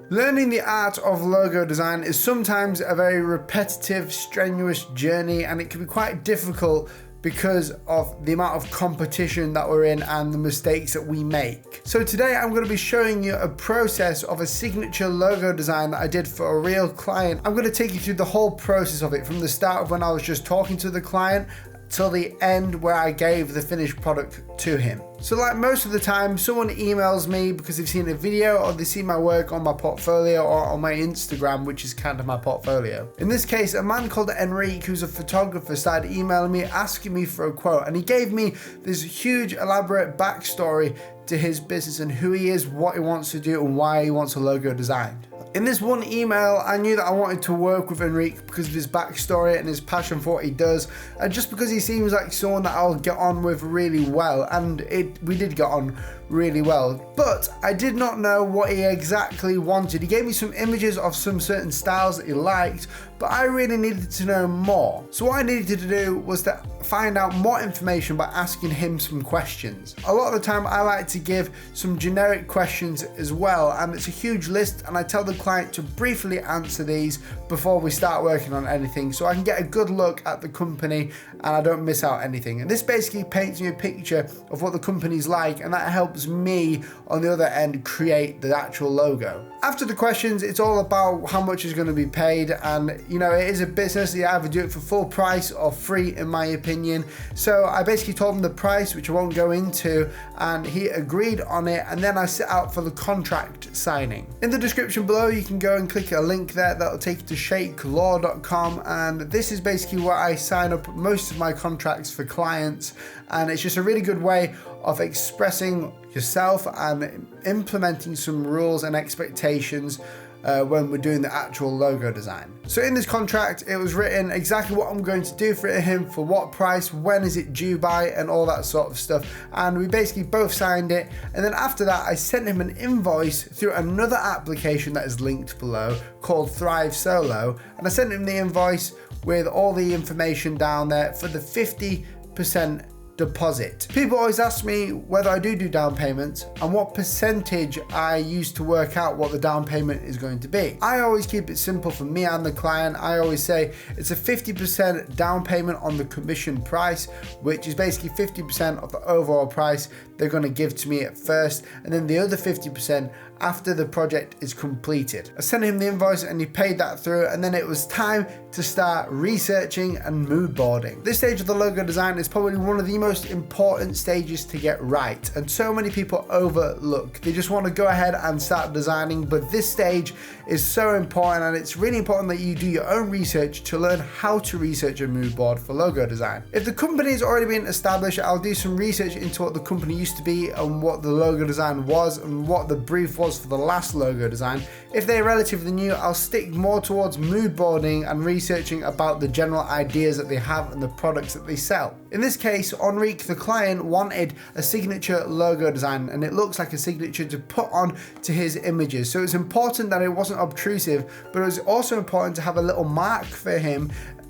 Learning the art of logo design is sometimes a very repetitive, strenuous journey, and it can be quite difficult because of the amount of competition that we're in and the mistakes that we make. So today I'm going to be showing you a process of a signature logo design that I did for a real client. I'm going to take you through the whole process of it, from the start of when I was just talking to the client till the end where I gave the finished product to him. So like most of the time, someone emails me because they've seen a video or they see my work on my portfolio or on my Instagram, which is kind of my portfolio. In this case, a man called Enrique, who's a photographer, started emailing me asking me for a quote, and he gave me this huge elaborate backstory to his business and who he is, what he wants to do, and why he wants a logo designed. In this one email, I knew that I wanted to work with Enrique because of his backstory and his passion for what he does, and just because he seems like someone that I'll get on with really well, and we did get on really well. But I did not know what he exactly wanted. He gave me some images of some certain styles that he liked, but I really needed to know more. So what I needed to do was to find out more information by asking him some questions. A lot of the time I like to give some generic questions as well, and it's a huge list, and I tell the client to briefly answer these before we start working on anything, so I can get a good look at the company and I don't miss out anything. And this basically paints me a picture of what the company's like, and that helps me on the other end create the actual logo. After the questions, it's all about how much is going to be paid, and you know, it is a business. You either do it for full price or free, in my opinion. So I basically told him the price, which I won't go into, and he agreed on it, and then I set out for the contract signing. In the description below, you can go and click a link there that'll take you to shakelaw.com, and this is basically where I sign up most of my contracts for clients, and it's just a really good way of expressing yourself and implementing some rules and expectations when we're doing the actual logo design. So in this contract, it was written exactly what I'm going to do for him, for what price, when is it due by, and all that sort of stuff. And we basically both signed it. And then after that, I sent him an invoice through another application that is linked below called Thrive Solo. And I sent him the invoice with all the information down there for the 50% deposit. People always ask me whether I do down payments and what percentage I use to work out what the down payment is going to be. I always keep it simple for me and the client. I always say it's a 50% down payment on the commission price, which is basically 50% of the overall price they're going to give to me at first, and then the other 50% after the project is completed. I sent him the invoice and he paid that through, and then it was time to start researching and mood boarding. This stage of the logo design is probably one of the most important stages to get right, and so many people overlook. They just want to go ahead and start designing, but this stage is so important, and it's really important that you do your own research to learn how to research a mood board for logo design. If the company has already been established, I'll do some research into what the company used to be and what the logo design was and what the brief was for the last logo design. If they're relatively new, I'll stick more towards mood boarding and researching about the general ideas that they have and the products that they sell. In this case, Enrique, the client, wanted a signature logo design, and it looks like a signature to put on to his images. So it's important that it wasn't obtrusive, but it was also important to have a little mark for him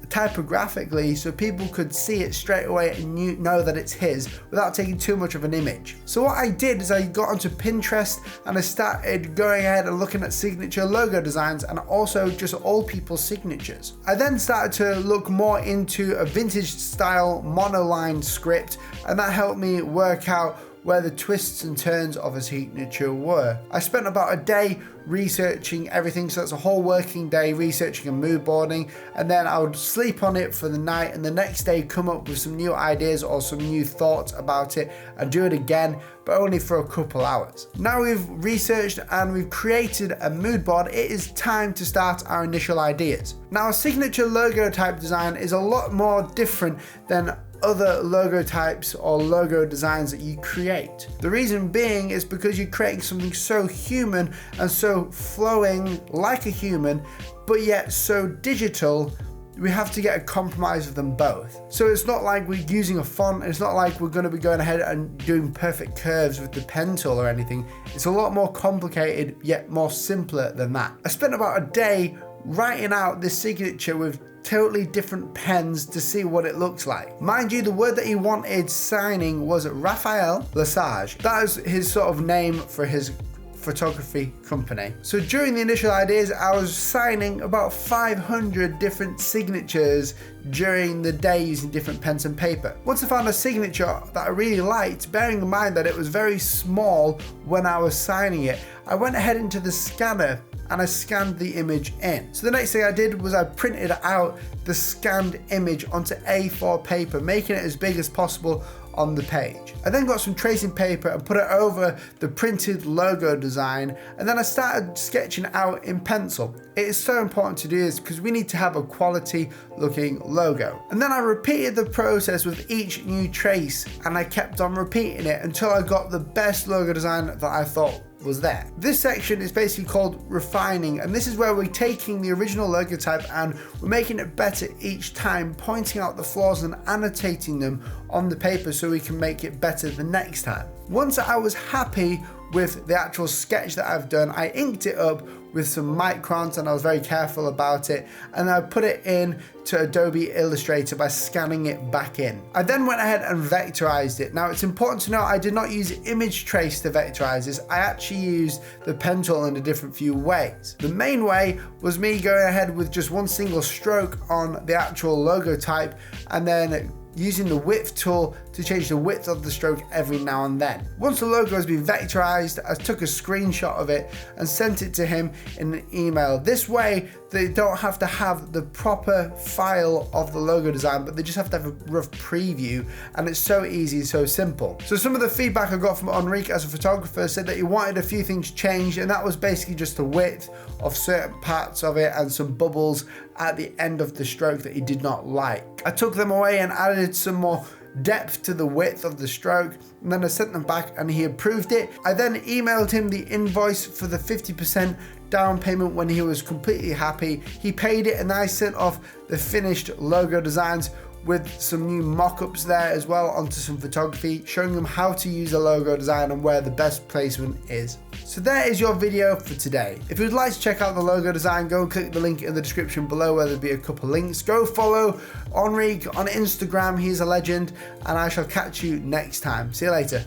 typographically so people could see it straight away and know that it's his without taking too much of an image. So what I did is I got onto Pinterest and I started going ahead and looking at signature logo designs and also just all people's signatures. I then started to look more into a vintage style monoline script, and that helped me work out where the twists and turns of a signature were. I spent about a day researching everything, so that's a whole working day researching and mood boarding, and then I would sleep on it for the night and the next day come up with some new ideas or some new thoughts about it and do it again, but only for a couple hours. Now we've researched and we've created a mood board, it is time to start our initial ideas. Now a signature logo type design is a lot more different than other logo types or logo designs that you create. The reason being is because you're creating something so human and so flowing like a human, but yet so digital. We have to get a compromise of them both. So it's not like we're using a font, it's not like we're going to be going ahead and doing perfect curves with the pen tool or anything. It's a lot more complicated yet more simpler than that. I spent about a day writing out this signature with totally different pens to see what it looks like. Mind you, the word that he wanted signing was Raphael Lesage. That is his sort of name for his photography company. So during the initial ideas, I was signing about 500 different signatures during the day using different pens and paper. Once I found a signature that I really liked, bearing in mind that it was very small when I was signing it, I went ahead into the scanner and I scanned the image in. So the next thing I did was I printed out the scanned image onto A4 paper, making it as big as possible on the page. I then got some tracing paper and put it over the printed logo design, and then I started sketching out in pencil. It is so important to do this because we need to have a quality looking logo. And then I repeated the process with each new trace, and I kept on repeating it until I got the best logo design that I thought was there. This section is basically called refining, and this is where we're taking the original logo type and we're making it better each time, pointing out the flaws and annotating them on the paper so we can make it better the next time. Once I was happy with the actual sketch that I've done, I inked it up with some microns, and I was very careful about it, and I put it in to Adobe Illustrator by scanning it back in. I then went ahead and vectorized it. Now it's important to note I did not use image trace to vectorize this. I actually used the pen tool in a different few ways. The main way was me going ahead with just one single stroke on the actual logo type, and then using the width tool to change the width of the stroke every now and then. Once the logo has been vectorized, I took a screenshot of it and sent it to him in an email. This way, they don't have to have the proper file of the logo design, but they just have to have a rough preview, and it's so easy, so simple. So some of the feedback I got from Enrique as a photographer said that he wanted a few things changed, and that was basically just the width of certain parts of it and some bubbles at the end of the stroke that he did not like. I took them away and added some more depth to the width of the stroke, and then I sent them back and he approved it. I then emailed him the invoice for the 50% down payment when he was completely happy. He paid it, and I sent off the finished logo designs with some new mock-ups there as well onto some photography, showing them how to use a logo design and where the best placement is. So there is your video for today. If you'd like to check out the logo design, go and click the link in the description below where there'll be a couple links. Go follow Enrique on Instagram, he's a legend, and I shall catch you next time. See you later.